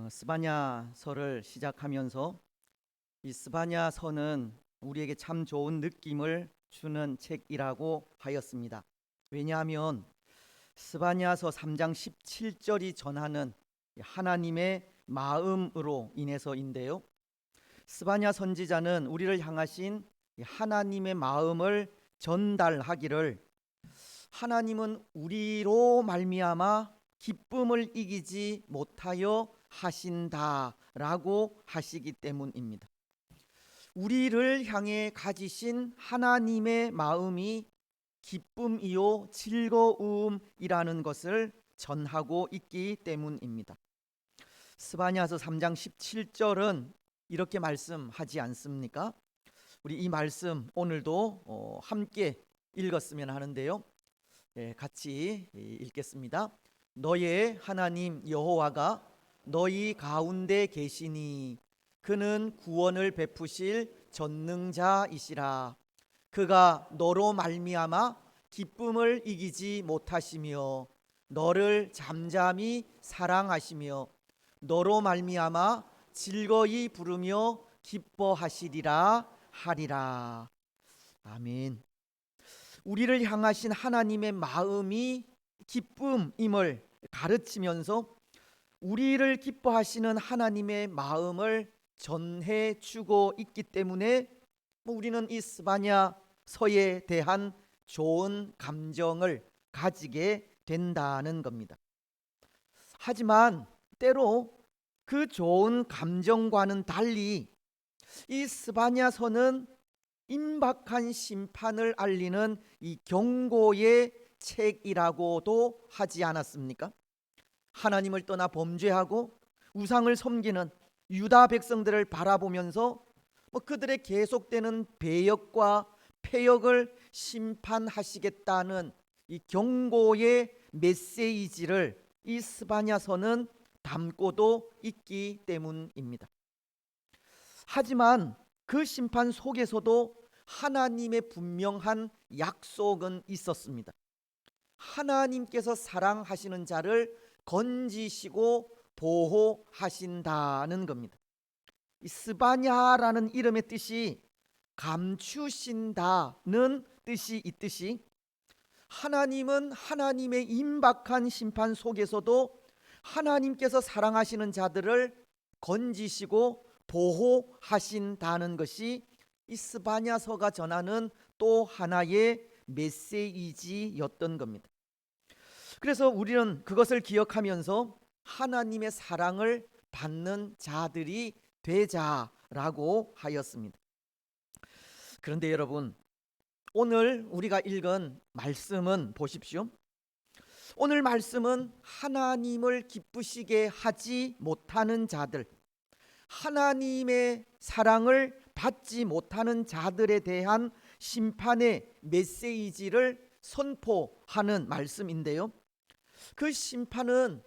스바냐서를 시작하면서 이 스바냐서는 우리에게 참 좋은 느낌을 주는 책이라고 하였습니다. 왜냐하면 스바냐서 3장 17절이 전하는 하나님의 마음으로 인해서인데요. 스바냐 선지자는 우리를 향하신 하나님의 마음을 전달하기를, 하나님은 우리로 말미암아 기쁨을 이기지 못하여 하신다라고 하시기 때문입니다. 우리를 향해 가지신 하나님의 마음이 기쁨이요 즐거움이라는 것을 전하고 있기 때문입니다. 스바냐서 3장 17절은 이렇게 말씀하지 않습니까? 우리 이 말씀 오늘도 함께 읽었으면 하는데요. 같이 읽겠습니다. 너의 하나님 여호와가 너희 가운데 계시니 그는 구원을 베푸실 전능자이시라. 그가 너로 말미암아 기쁨을 이기지 못하시며 너를 잠잠히 사랑하시며 너로 말미암아 즐거이 부르며 기뻐하시리라 하리라. 아멘. 우리를 향하신 하나님의 마음이 기쁨임을 가르치면서 우리를 기뻐하시는 하나님의 마음을 전해주고 있기 때문에 우리는 이 스바냐서에 대한 좋은 감정을 가지게 된다는 겁니다. 하지만 때로 그 좋은 감정과는 달리 이 스바냐서는 임박한 심판을 알리는 이 경고의 책이라고도 하지 않았습니까? 하나님을 떠나 범죄하고 우상을 섬기는 유다 백성들을 바라보면서 그들의 계속되는 배역과 폐역을 심판하시겠다는 이 경고의 메시지를 이 스바냐서는 담고도 있기 때문입니다. 하지만 그 심판 속에서도 하나님의 분명한 약속은 있었습니다. 하나님께서 사랑하시는 자를 건지시고 보호하신다는 겁니다. 이 스바냐라는 이름의 뜻이 감추신다는 뜻이 있듯이 하나님은 하나님의 임박한 심판 속에서도 하나님께서 사랑하시는 자들을 건지시고 보호하신다는 것이 이 스바냐서가 전하는 또 하나의 메시지였던 겁니다. 그래서 우리는 그것을 기억하면서 하나님의 사랑을 받는 자들이 되자라고 하였습니다. 그런데 여러분, 오늘 우리가 읽은 말씀은 보십시오. 오늘 말씀은 하나님을 기쁘시게 하지 못하는 자들, 하나님의 사랑을 받지 못하는 자들에 대한 심판의 메시지를 선포하는 말씀인데요. 그 심판은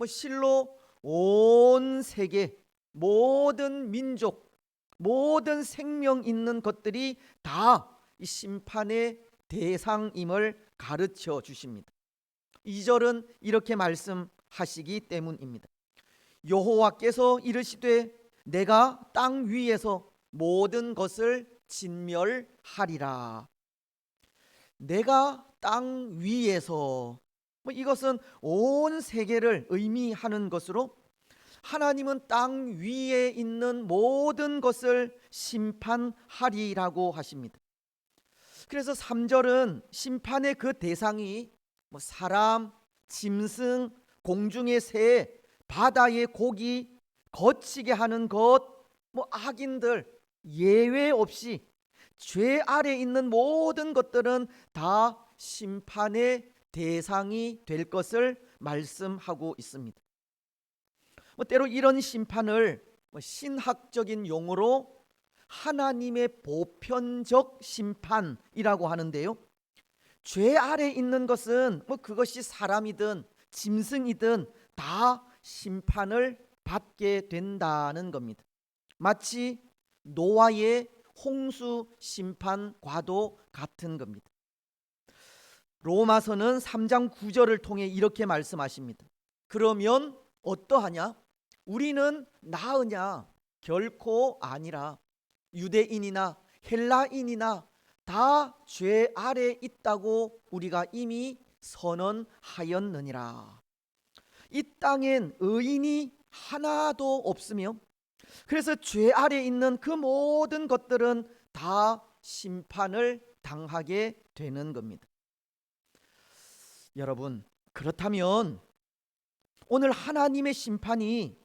실로 온 세계, 모든 민족, 모든 생명 있는 것들이 다 이 심판의 대상임을 가르쳐 주십니다. 2절은 이렇게 말씀하시기 때문입니다. 여호와께서 이르시되 내가 땅 위에서 모든 것을 진멸하리라. 내가 땅 위에서, 이것은 온 세계를 의미하는 것으로 하나님은 땅 위에 있는 모든 것을 심판하리라고 하십니다. 그래서 3절은 심판의 그 대상이 사람, 짐승, 공중의 새, 바다의 고기, 거치게 하는 것, 악인들 예외 없이 죄 아래 있는 모든 것들은 다 심판의 대상이 될 것을 말씀하고 있습니다. 때로 이런 심판을 신학적인 용어로 하나님의 보편적 심판이라고 하는데요. 죄 아래 있는 것은 그것이 사람이든 짐승이든 다 심판을 받게 된다는 겁니다. 마치 노아의 홍수 심판과도 같은 겁니다. 로마서는 3장 9절을 통해 이렇게 말씀하십니다. 그러면 어떠하냐? 우리는 나으냐? 결코 아니라 유대인이나 헬라인이나 다 죄 아래 있다고 우리가 이미 선언하였느니라. 이 땅엔 의인이 하나도 없으며 그래서 죄 아래 있는 그 모든 것들은 다 심판을 당하게 되는 겁니다. 여러분, 그렇다면 오늘 하나님의 심판이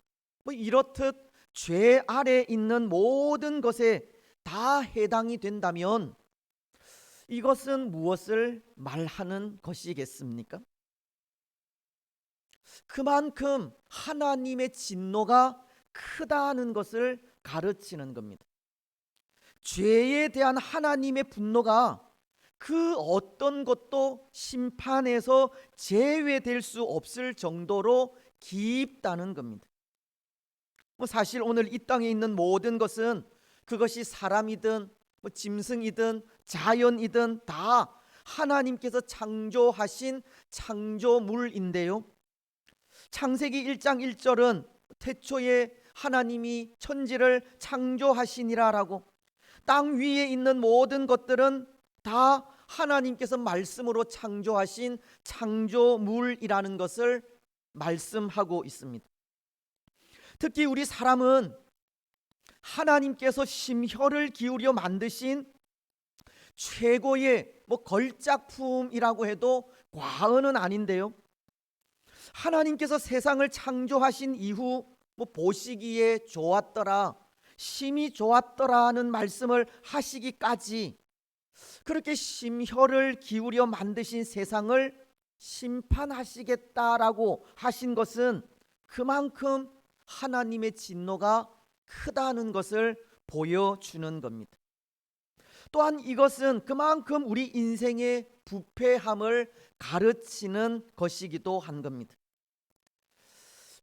이렇듯 죄 아래 있는 모든 것에 다 해당이 된다면 이것은 무엇을 말하는 것이겠습니까? 그만큼 하나님의 진노가 크다는 것을 가르치는 겁니다. 죄에 대한 하나님의 분노가 그 어떤 것도 심판에서 제외될 수 없을 정도로 깊다는 겁니다. 사실 오늘 이 땅에 있는 모든 것은 그것이 사람이든 짐승이든 자연이든 다 하나님께서 창조하신 창조물인데요. 창세기 1장 1절은 태초에 하나님이 천지를 창조하시니라라고, 땅 위에 있는 모든 것들은 다 하나님께서 말씀으로 창조하신 창조물이라는 것을 말씀하고 있습니다. 특히 우리 사람은 하나님께서 심혈을 기울여 만드신 최고의 걸작품이라고 해도 과언은 아닌데요. 하나님께서 세상을 창조하신 이후 보시기에 좋았더라, 심히 좋았더라는 말씀을 하시기까지 그렇게 심혈을 기울여 만드신 세상을 심판하시겠다라고 하신 것은 그만큼 하나님의 진노가 크다는 것을 보여주는 겁니다. 또한 이것은 그만큼 우리 인생의 부패함을 가르치는 것이기도 한 겁니다.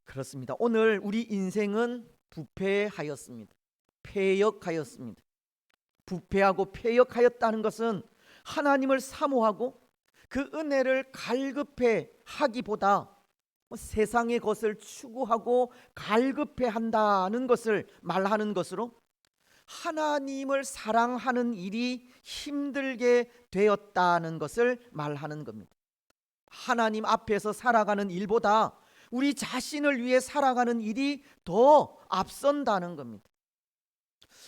그렇습니다. 오늘 우리 인생은 부패하였습니다. 패역하였습니다. 부패하고 패역하였다는 것은 하나님을 사모하고 그 은혜를 갈급해 하기보다 세상의 것을 추구하고 갈급해 한다는 것을 말하는 것으로 하나님을 사랑하는 일이 힘들게 되었다는 것을 말하는 겁니다. 하나님 앞에서 살아가는 일보다 우리 자신을 위해 살아가는 일이 더 앞선다는 겁니다.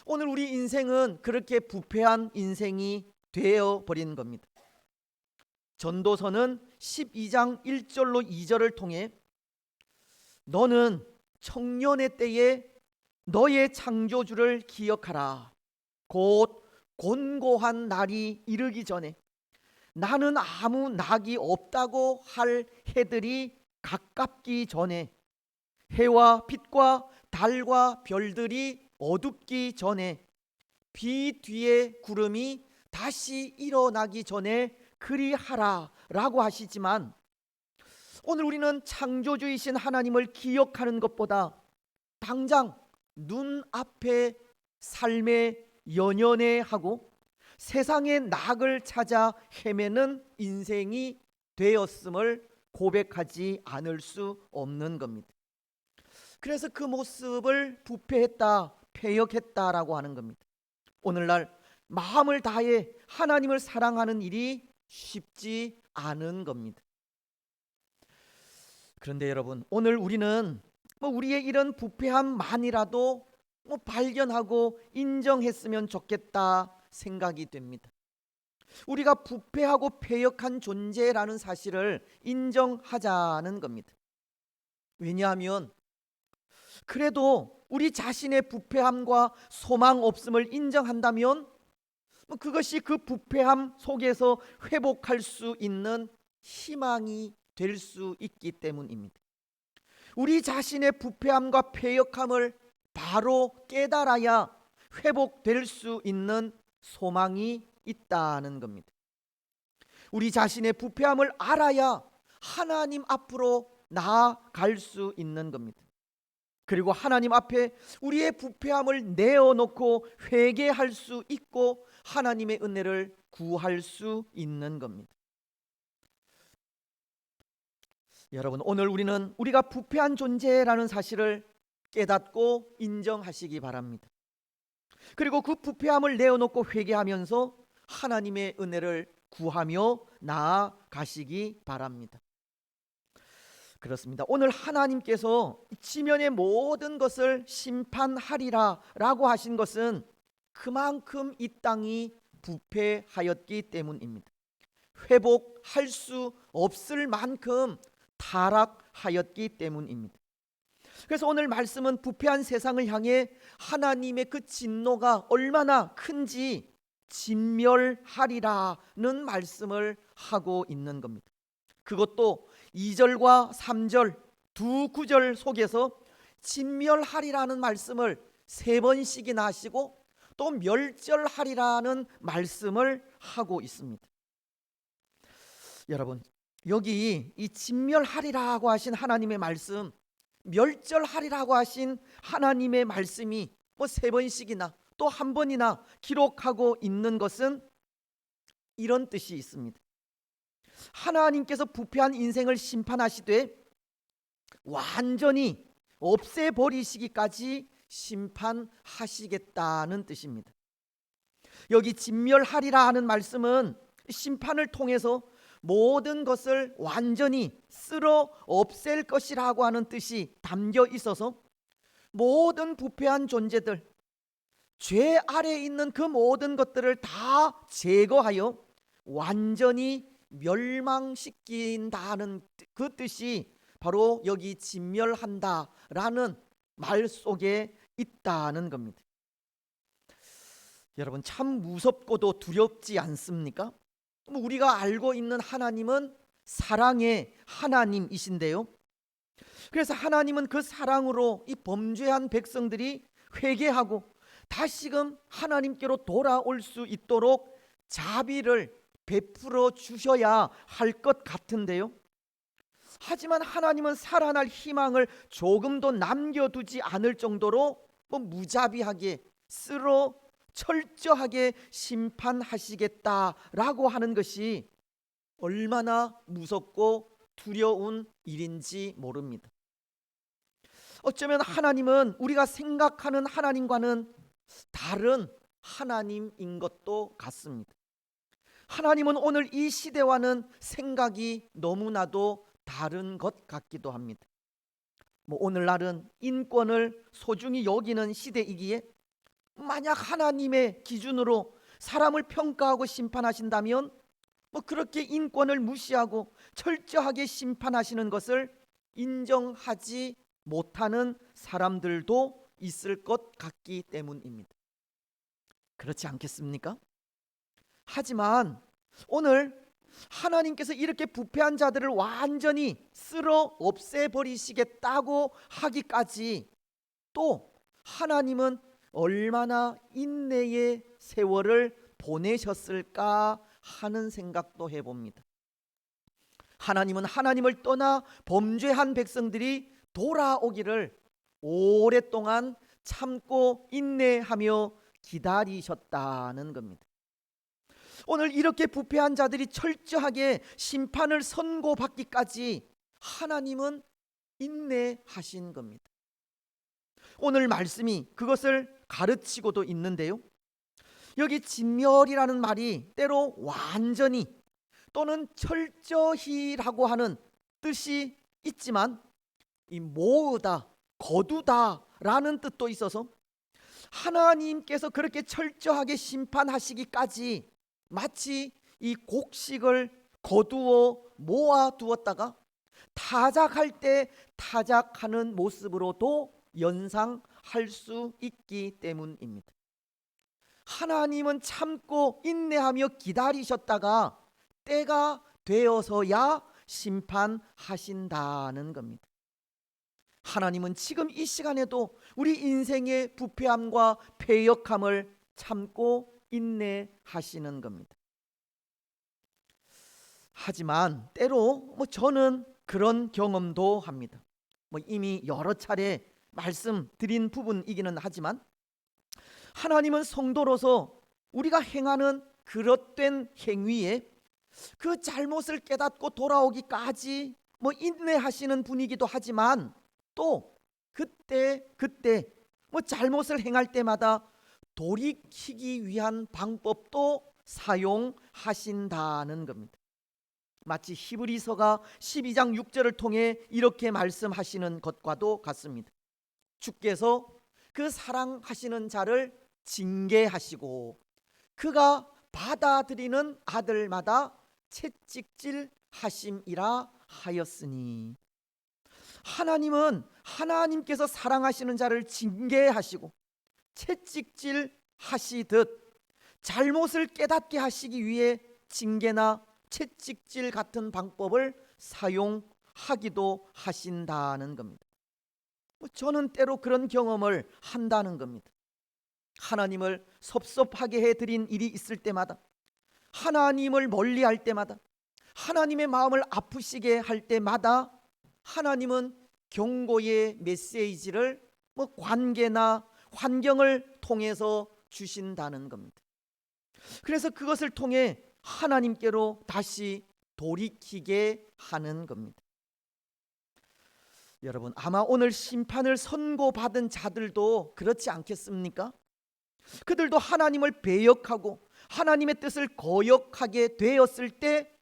오늘 우리 인생은 그렇게 부패한 인생이 되어버린 겁니다. 전도서는 12장 1절로 2절을 통해 너는 청년의 때에 너의 창조주를 기억하라. 곧 곤고한 날이 이르기 전에 나는 아무 낙이 없다고 할 해들이 가깝기 전에 해와 빛과 달과 별들이 어둡기 전에 비 뒤에 구름이 다시 일어나기 전에 그리하라 라고 하시지만 오늘 우리는 창조주이신 하나님을 기억하는 것보다 당장 눈앞에 삶에 연연해하고 세상의 낙을 찾아 헤매는 인생이 되었음을 고백하지 않을 수 없는 겁니다. 그래서 그 모습을 부패했다, 패역했다라고 하는 겁니다. 오늘날 마음을 다해 하나님을 사랑하는 일이 쉽지 않은 겁니다. 그런데 여러분, 오늘 우리는 우리의 이런 부패함만이라도 발견하고 인정했으면 좋겠다 생각이 됩니다. 우리가 부패하고 패역한 존재라는 사실을 인정하자는 겁니다. 왜냐하면 그래도 우리 자신의 부패함과 소망 없음을 인정한다면 그것이 그 부패함 속에서 회복할 수 있는 희망이 될 수 있기 때문입니다. 우리 자신의 부패함과 패역함을 바로 깨달아야 회복될 수 있는 소망이 있다는 겁니다. 우리 자신의 부패함을 알아야 하나님 앞으로 나아갈 수 있는 겁니다. 그리고 하나님 앞에 우리의 부패함을 내어놓고 회개할 수 있고 하나님의 은혜를 구할 수 있는 겁니다. 여러분, 오늘 우리는 우리가 부패한 존재라는 사실을 깨닫고 인정하시기 바랍니다. 그리고 그 부패함을 내어놓고 회개하면서 하나님의 은혜를 구하며 나아가시기 바랍니다. 그렇습니다. 오늘 하나님께서 지면의 모든 것을 심판하리라 라고 하신 것은 그만큼 이 땅이 부패하였기 때문입니다. 회복할 수 없을 만큼 타락하였기 때문입니다. 그래서 오늘 말씀은 부패한 세상을 향해 하나님의 그 진노가 얼마나 큰지 진멸하리라는 말씀을 하고 있는 겁니다. 그것도 2절과 3절 두 구절 속에서 진멸하리라는 말씀을 3번씩이나 하시고 또 멸절하리라는 말씀을 하고 있습니다. 여러분, 여기 이 진멸하리라고 하신 하나님의 말씀, 멸절하리라고 하신 하나님의 말씀이 3번씩이나 또 한 번이나 기록하고 있는 것은 이런 뜻이 있습니다. 하나님께서 부패한 인생을 심판하시되 완전히 없애버리시기까지 심판하시겠다는 뜻입니다. 여기 진멸하리라 하는 말씀은 심판을 통해서 모든 것을 완전히 쓸어 없앨 것이라고 하는 뜻이 담겨 있어서 모든 부패한 존재들, 죄 아래에 있는 그 모든 것들을 다 제거하여 완전히 멸망시킨다는 그 뜻이 바로 여기 진멸한다라는 말 속에 있다는 겁니다. 여러분, 참 무섭고도 두렵지 않습니까? 우리가 알고 있는 하나님은 사랑의 하나님이신데요, 그래서 하나님은 그 사랑으로 이 범죄한 백성들이 회개하고 다시금 하나님께로 돌아올 수 있도록 자비를 베풀어 주셔야 할 것 같은데요, 하지만 하나님은 살아날 희망을 조금도 남겨두지 않을 정도로 무자비하게 쓸어 철저하게 심판하시겠다라고 하는 것이 얼마나 무섭고 두려운 일인지 모릅니다. 어쩌면 하나님은 우리가 생각하는 하나님과는 다른 하나님인 것도 같습니다. 하나님은 오늘 이 시대와는 생각이 너무나도 다른 것 같기도 합니다. 오늘날은 인권을 소중히 여기는 시대이기에 만약 하나님의 기준으로 사람을 평가하고 심판하신다면 그렇게 인권을 무시하고 철저하게 심판하시는 것을 인정하지 못하는 사람들도 있을 것 같기 때문입니다. 그렇지 않겠습니까? 하지만 오늘 하나님께서 이렇게 부패한 자들을 완전히 쓸어 없애버리시겠다고 하기까지 또 하나님은 얼마나 인내의 세월을 보내셨을까 하는 생각도 해봅니다. 하나님은 하나님을 떠나 범죄한 백성들이 돌아오기를 오랫동안 참고 인내하며 기다리셨다는 겁니다. 오늘 이렇게 부패한 자들이 철저하게 심판을 선고받기까지 하나님은 인내하신 겁니다. 오늘 말씀이 그것을 가르치고도 있는데요, 여기 진멸이라는 말이 때로 완전히 또는 철저히라고 하는 뜻이 있지만 이 모으다, 거두다라는 뜻도 있어서 하나님께서 그렇게 철저하게 심판하시기까지 마치 이 곡식을 거두어 모아두었다가 타작할 때 타작하는 모습으로도 연상할 수 있기 때문입니다. 하나님은 참고 인내하며 기다리셨다가 때가 되어서야 심판하신다는 겁니다. 하나님은 지금 이 시간에도 우리 인생의 부패함과 패역함을 참고 인내하시는 겁니다. 하지만 때로 저는 그런 경험도 합니다. 이미 여러 차례 말씀드린 부분이기는 하지만 하나님은 성도로서 우리가 행하는 그릇된 행위에 그 잘못을 깨닫고 돌아오기까지 인내하시는 분이기도 하지만 또 그때 잘못을 행할 때마다 돌이키기 위한 방법도 사용하신다는 겁니다. 마치 히브리서가 12장 6절을 통해 이렇게 말씀하시는 것과도 같습니다. 주께서 그 사랑하시는 자를 징계하시고 그가 받아들이는 아들마다 채찍질 하심이라 하였으니, 하나님은 하나님께서 사랑하시는 자를 징계하시고 채찍질 하시듯 잘못을 깨닫게 하시기 위해 징계나 채찍질 같은 방법을 사용하기도 하신다는 겁니다. 저는 때로 그런 경험을 한다는 겁니다. 하나님을 섭섭하게 해드린 일이 있을 때마다, 하나님을 멀리할 때마다, 하나님의 마음을 아프시게 할 때마다 하나님은 경고의 메시지를 관계나 환경을 통해서 주신다는 겁니다. 그래서 그것을 통해 하나님께로 다시 돌이키게 하는 겁니다. 여러분, 아마 오늘 심판을 선고받은 자들도 그렇지 않겠습니까? 그들도 하나님을 배역하고 하나님의 뜻을 거역하게 되었을 때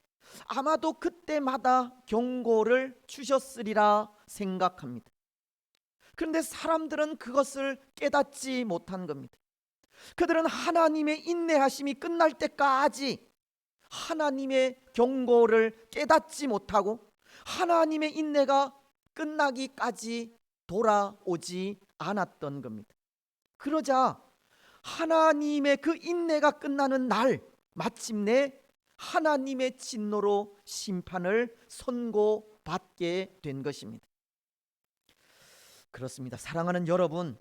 아마도 그때마다 경고를 주셨으리라 생각합니다. 그런데 사람들은 그것을 깨닫지 못한 겁니다. 그들은 하나님의 인내하심이 끝날 때까지 하나님의 경고를 깨닫지 못하고 하나님의 인내가 끝나기까지 돌아오지 않았던 겁니다. 그러자 하나님의 그 인내가 끝나는 날, 마침내 하나님의 진노로 심판을 선고받게 된 것입니다. 그렇습니다. 사랑하는 여러분,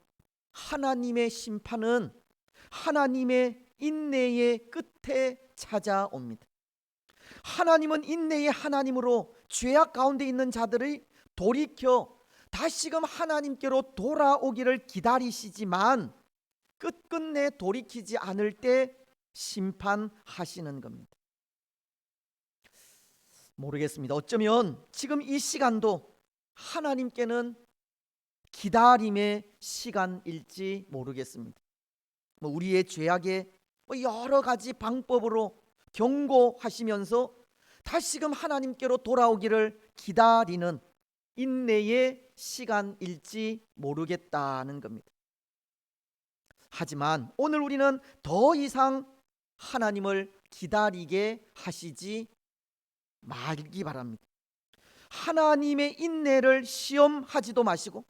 하나님의 심판은 하나님의 인내의 끝에 찾아옵니다. 하나님은 인내의 하나님으로 죄악 가운데 있는 자들이 돌이켜 다시금 하나님께로 돌아오기를 기다리시지만 끝끝내 돌이키지 않을 때 심판하시는 겁니다. 모르겠습니다. 어쩌면 지금 이 시간도 하나님께는 기다림의 시간일지 모르겠습니다. 우리의 죄악에 여러 가지 방법으로 경고하시면서 다시금 하나님께로 돌아오기를 기다리는 인내의 시간일지 모르겠다는 겁니다. 하지만 오늘 우리는 더 이상 하나님을 기다리게 하시지 말기 바랍니다. 하나님의 인내를 시험하지도 마시고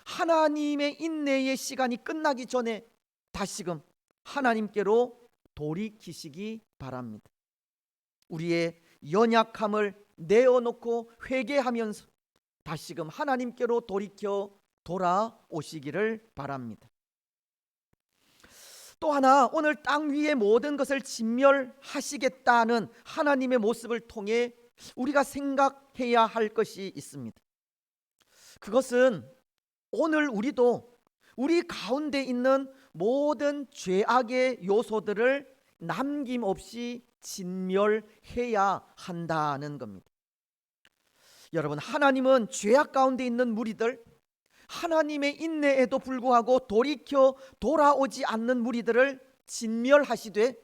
하나님의 인내의 시간이 끝나기 전에 다시금 하나님께로 돌이키시기 바랍니다. 우리의 연약함을 내어놓고 회개하면서 다시금 하나님께로 돌이켜 돌아오시기를 바랍니다. 또 하나, 오늘 땅 위의 모든 것을 진멸하시겠다는 하나님의 모습을 통해 우리가 생각해야 할 것이 있습니다. 그것은 오늘 우리도 우리 가운데 있는 모든 죄악의 요소들을 남김없이 진멸해야 한다는 겁니다. 여러분, 하나님은 죄악 가운데 있는 무리들, 하나님의 인내에도 불구하고 돌이켜 돌아오지 않는 무리들을 진멸하시되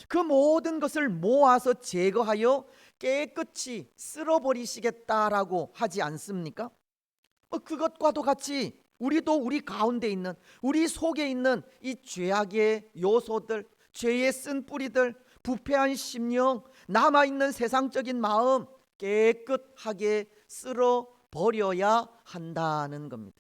그 모든 것을 모아서 제거하여 깨끗이 쓸어버리시겠다라고 하지 않습니까? 그것과도 같이 우리도 우리 가운데 있는, 우리 속에 있는 이 죄악의 요소들, 죄의 쓴 뿌리들, 부패한 심령, 남아있는 세상적인 마음 깨끗하게 쓸어버려야 한다는 겁니다.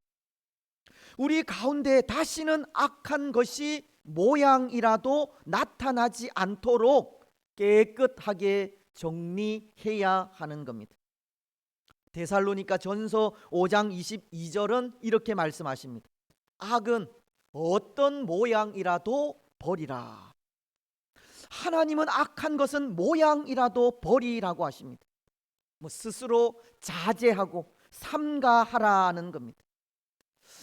우리 가운데 다시는 악한 것이 모양이라도 나타나지 않도록 깨끗하게 정리해야 하는 겁니다. 데살로니가 전서 5장 22절은 이렇게 말씀하십니다. 악은 어떤 모양이라도 버리라. 하나님은 악한 것은 모양이라도 버리라고 하십니다. 스스로 자제하고 삼가하라는 겁니다.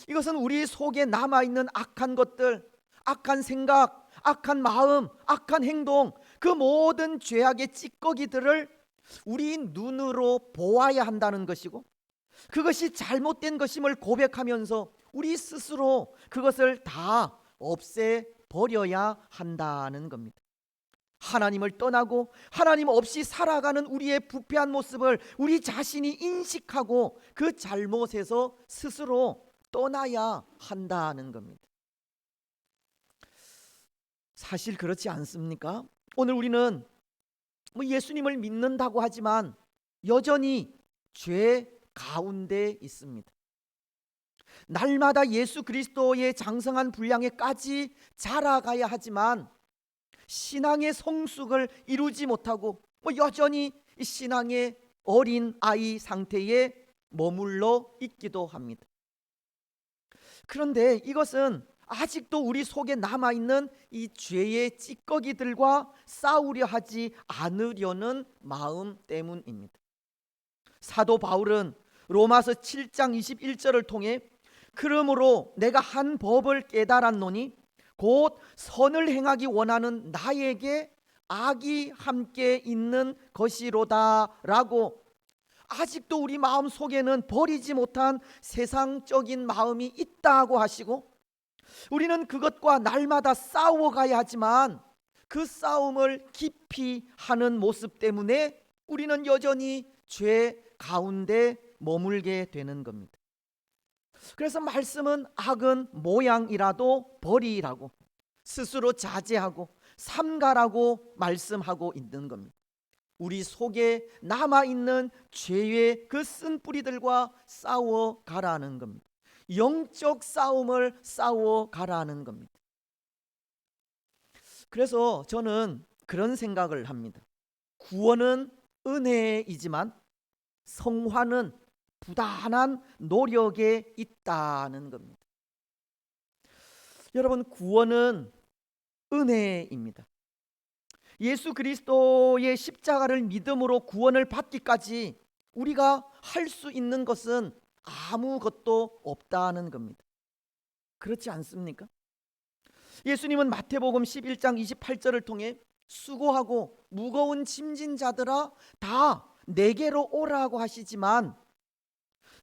이것은 우리 속에 남아있는 악한 것들, 악한 생각, 악한 마음, 악한 행동, 그 모든 죄악의 찌꺼기들을 우리 눈으로 보아야 한다는 것이고, 그것이 잘못된 것임을 고백하면서 우리 스스로 그것을 다 없애버려야 한다는 겁니다. 하나님을 떠나고 하나님 없이 살아가는 우리의 부패한 모습을 우리 자신이 인식하고 그 잘못에서 스스로 떠나야 한다는 겁니다. 사실 그렇지 않습니까? 오늘 우리는 예수님을 믿는다고 하지만 여전히 죄 가운데 있습니다. 날마다 예수 그리스도의 장성한 분량에까지 자라가야 하지만 신앙의 성숙을 이루지 못하고 여전히 신앙의 어린 아이 상태에 머물러 있기도 합니다. 그런데 이것은 아직도 우리 속에 남아있는 이 죄의 찌꺼기들과 싸우려 하지 않으려는 마음 때문입니다. 사도 바울은 로마서 7장 21절을 통해 그러므로 내가 한 법을 깨달았노니 곧 선을 행하기 원하는 나에게 악이 함께 있는 것이로다 라고, 아직도 우리 마음 속에는 버리지 못한 세상적인 마음이 있다고 하시고 우리는 그것과 날마다 싸워가야 하지만 그 싸움을 깊이 하는 모습 때문에 우리는 여전히 죄 가운데 머물게 되는 겁니다. 그래서 말씀은 악은 모양이라도 버리라고, 스스로 자제하고 삼가라고 말씀하고 있는 겁니다. 우리 속에 남아있는 죄의 그 쓴뿌리들과 싸워가라는 겁니다. 영적 싸움을 싸워가라는 겁니다. 그래서 저는 그런 생각을 합니다. 구원은 은혜이지만 성화는 부단한 노력에 있다는 겁니다. 여러분, 구원은 은혜입니다. 예수 그리스도의 십자가를 믿음으로 구원을 받기까지 우리가 할 수 있는 것은 아무것도 없다는 겁니다. 그렇지 않습니까? 예수님은 마태복음 11장 28절을 통해 수고하고 무거운 짐진 자들아 다 내게로 오라고 하시지만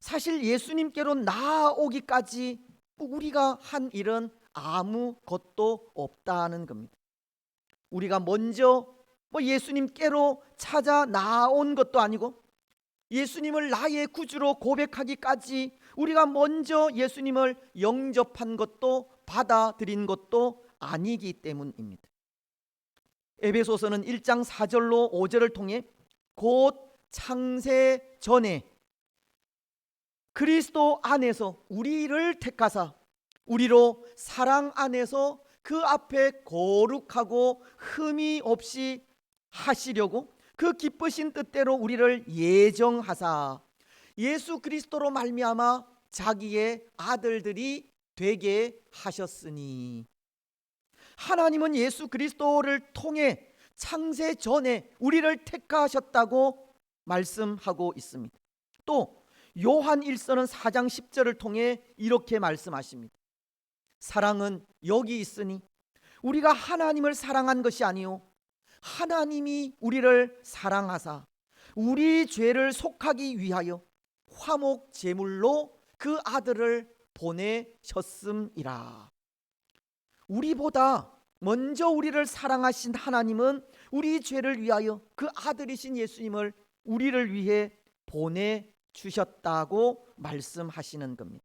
사실 예수님께로 나아오기까지 우리가 한 일은 아무것도 없다는 겁니다. 우리가 먼저 예수님께로 찾아 나아온 것도 아니고 예수님을 나의 구주로 고백하기까지 우리가 먼저 예수님을 영접한 것도 받아들인 것도 아니기 때문입니다. 에베소서는 1장 4절로 5절을 통해 곧 창세 전에 그리스도 안에서 우리를 택하사 우리로 사랑 안에서 그 앞에 거룩하고 흠이 없이 하시려고 그 기쁘신 뜻대로 우리를 예정하사 예수 그리스도로 말미암아 자기의 아들들이 되게 하셨으니, 하나님은 예수 그리스도를 통해 창세 전에 우리를 택하셨다고 말씀하고 있습니다. 또 요한 1서는 4장 10절을 통해 이렇게 말씀하십니다. 사랑은 여기 있으니 우리가 하나님을 사랑한 것이 아니요 하나님이 우리를 사랑하사 우리 죄를 속하기 위하여 화목 제물로 그 아들을 보내셨음이라. 우리보다 먼저 우리를 사랑하신 하나님은 우리 죄를 위하여 그 아들이신 예수님을 우리를 위해 보내주셨다고 말씀하시는 겁니다.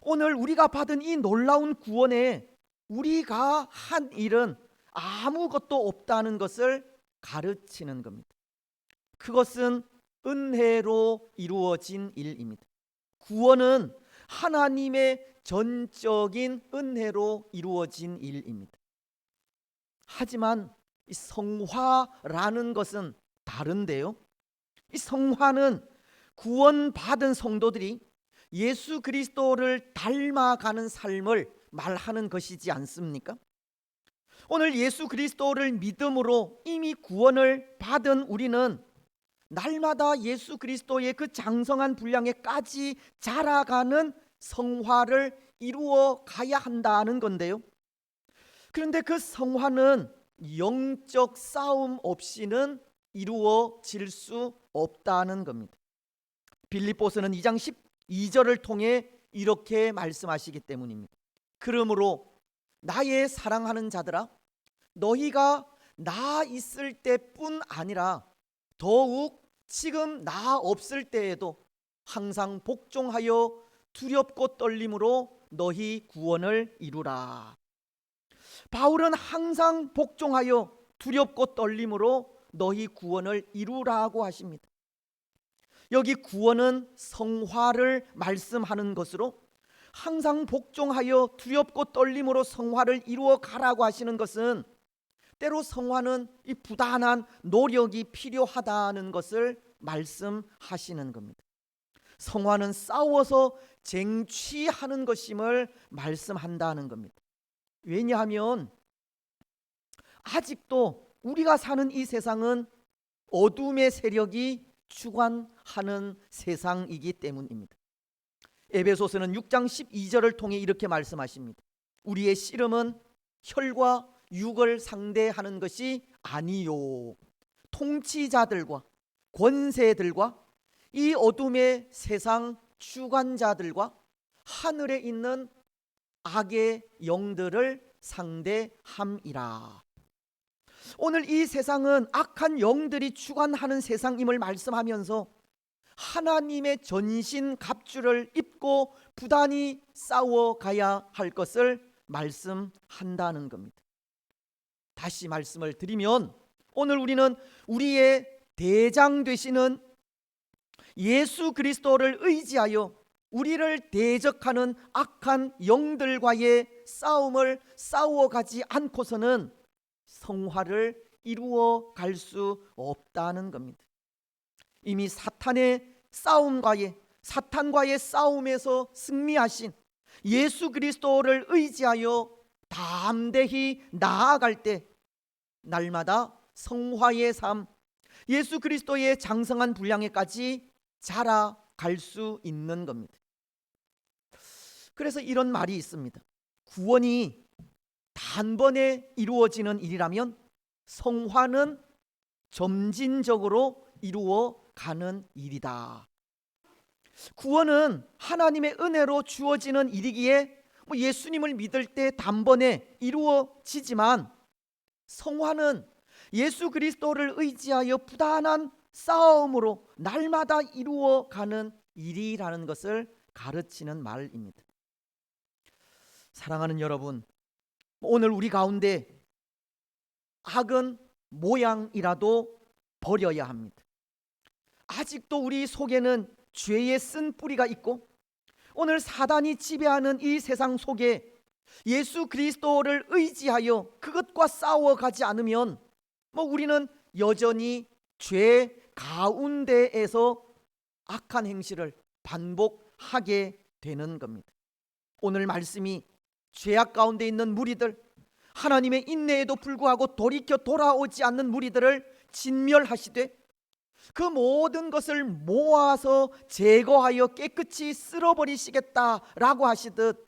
오늘 우리가 받은 이 놀라운 구원에 우리가 한 일은 아무것도 없다는 것을 가르치는 겁니다. 그것은 은혜로 이루어진 일입니다. 구원은 하나님의 전적인 은혜로 이루어진 일입니다. 하지만 이 성화라는 것은 다른데요. 이 성화는 구원받은 성도들이 예수 그리스도를 닮아가는 삶을 말하는 것이지 않습니까? 오늘 예수 그리스도를 믿음으로 이미 구원을 받은 우리는 날마다 예수 그리스도의 그 장성한 분량에까지 자라가는 성화를 이루어 가야 한다는 건데요. 그런데 그 성화는 영적 싸움 없이는 이루어질 수 없다는 겁니다. 빌립보서는 2장 12절을 통해 이렇게 말씀하시기 때문입니다. 그러므로 나의 사랑하는 자들아, 너희가 나 있을 때뿐 아니라 더욱 지금 나 없을 때에도 항상 복종하여 두렵고 떨림으로 너희 구원을 이루라. 바울은 항상 복종하여 두렵고 떨림으로 너희 구원을 이루라고 하십니다. 여기 구원은 성화를 말씀하는 것으로 항상 복종하여 두렵고 떨림으로 성화를 이루어 가라고 하시는 것은 때로 성화는 이 부단한 노력이 필요하다는 것을 말씀하시는 겁니다. 성화는 싸워서 쟁취하는 것임을 말씀한다는 겁니다. 왜냐하면 아직도 우리가 사는 이 세상은 어둠의 세력이 주관하는 세상이기 때문입니다. 에베소서는 6장 12절을 통해 이렇게 말씀하십니다. 우리의 씨름은 혈과 육을 상대하는 것이 아니요, 통치자들과 권세들과 이 어둠의 세상 주관자들과 하늘에 있는 악의 영들을 상대함이라. 오늘 이 세상은 악한 영들이 주관하는 세상임을 말씀하면서 하나님의 전신 갑주를 입고 부단히 싸워가야 할 것을 말씀한다는 겁니다. 다시 말씀을 드리면 오늘 우리는 우리의 대장 되시는 예수 그리스도를 의지하여 우리를 대적하는 악한 영들과의 싸움을 싸워가지 않고서는 성화를 이루어 갈 수 없다는 겁니다. 이미 사탄과의 싸움에서 승리하신 예수 그리스도를 의지하여 담대히 나아갈 때 날마다 성화의 삶, 예수 그리스도의 장성한 분량에까지 자라갈 수 있는 겁니다. 그래서 이런 말이 있습니다. 구원이 단번에 이루어지는 일이라면 성화는 점진적으로 이루어가는 일이다. 구원은 하나님의 은혜로 주어지는 일이기에 예수님을 믿을 때 단번에 이루어지지만 성화는 예수 그리스도를 의지하여 부단한 싸움으로 날마다 이루어가는 일이라는 것을 가르치는 말입니다. 사랑하는 여러분, 오늘 우리 가운데 악은 모양이라도 버려야 합니다. 아직도 우리 속에는 죄의 쓴 뿌리가 있고 오늘 사단이 지배하는 이 세상 속에 예수 그리스도를 의지하여 그것과 싸워가지 않으면 우리는 여전히 죄 가운데에서 악한 행실을 반복하게 되는 겁니다. 오늘 말씀이 죄악 가운데 있는 무리들, 하나님의 인내에도 불구하고 돌이켜 돌아오지 않는 무리들을 진멸하시되 그 모든 것을 모아서 제거하여 깨끗이 쓸어버리시겠다라고 하시듯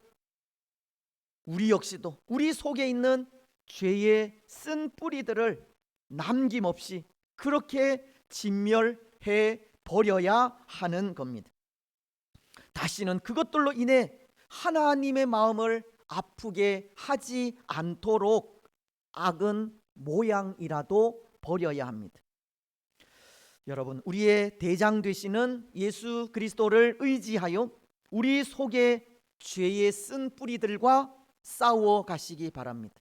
우리 역시도 우리 속에 있는 죄의 쓴 뿌리들을 남김없이 그렇게 진멸해 버려야 하는 겁니다. 다시는 그것들로 인해 하나님의 마음을 아프게 하지 않도록 악은 모양이라도 버려야 합니다. 여러분, 우리의 대장 되시는 예수 그리스도를 의지하여 우리 속에 죄의 쓴 뿌리들과 싸워 가시기 바랍니다.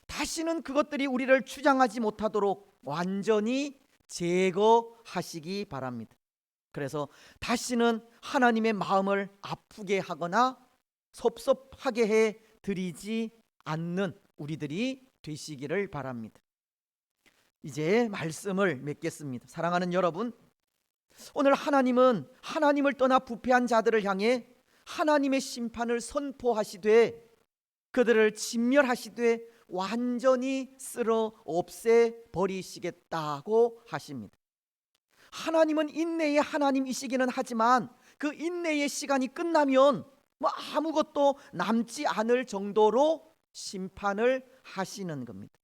다시는 그것들이 우리를 주장하지 못하도록 완전히 제거하시기 바랍니다. 그래서 다시는 하나님의 마음을 아프게 하거나 섭섭하게 해 드리지 않는 우리들이 되시기를 바랍니다. 이제 말씀을 맺겠습니다. 사랑하는 여러분, 오늘 하나님은 하나님을 떠나 부패한 자들을 향해 하나님의 심판을 선포하시되 그들을 진멸하시되 완전히 쓸어 없애버리시겠다고 하십니다. 하나님은 인내의 하나님이시기는 하지만 그 인내의 시간이 끝나면 아무것도 남지 않을 정도로 심판을 하시는 겁니다.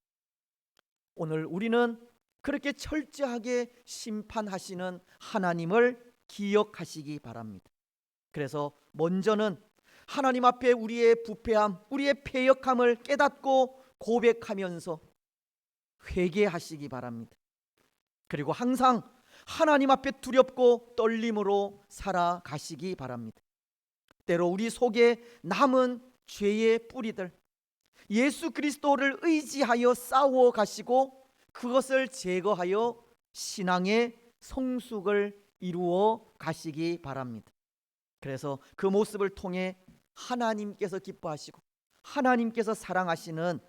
오늘 우리는 그렇게 철저하게 심판하시는 하나님을 기억하시기 바랍니다. 그래서 먼저는 하나님 앞에 우리의 부패함, 우리의 패역함을 깨닫고 고백하면서 회개하시기 바랍니다. 그리고 항상 하나님 앞에 두렵고 떨림으로 살아가시기 바랍니다. 때로 우리 속에 남은 죄의 뿌리들, 예수 그리스도를 의지하여 싸워 가시고 그것을 제거하여 신앙의 성숙을 이루어 가시기 바랍니다. 그래서 그 모습을 통해 하나님께서 기뻐하시고 하나님께서 사랑하시는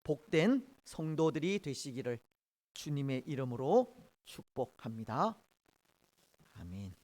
복된 성도들이 되시기를 주님의 이름으로 축복합니다. 아멘.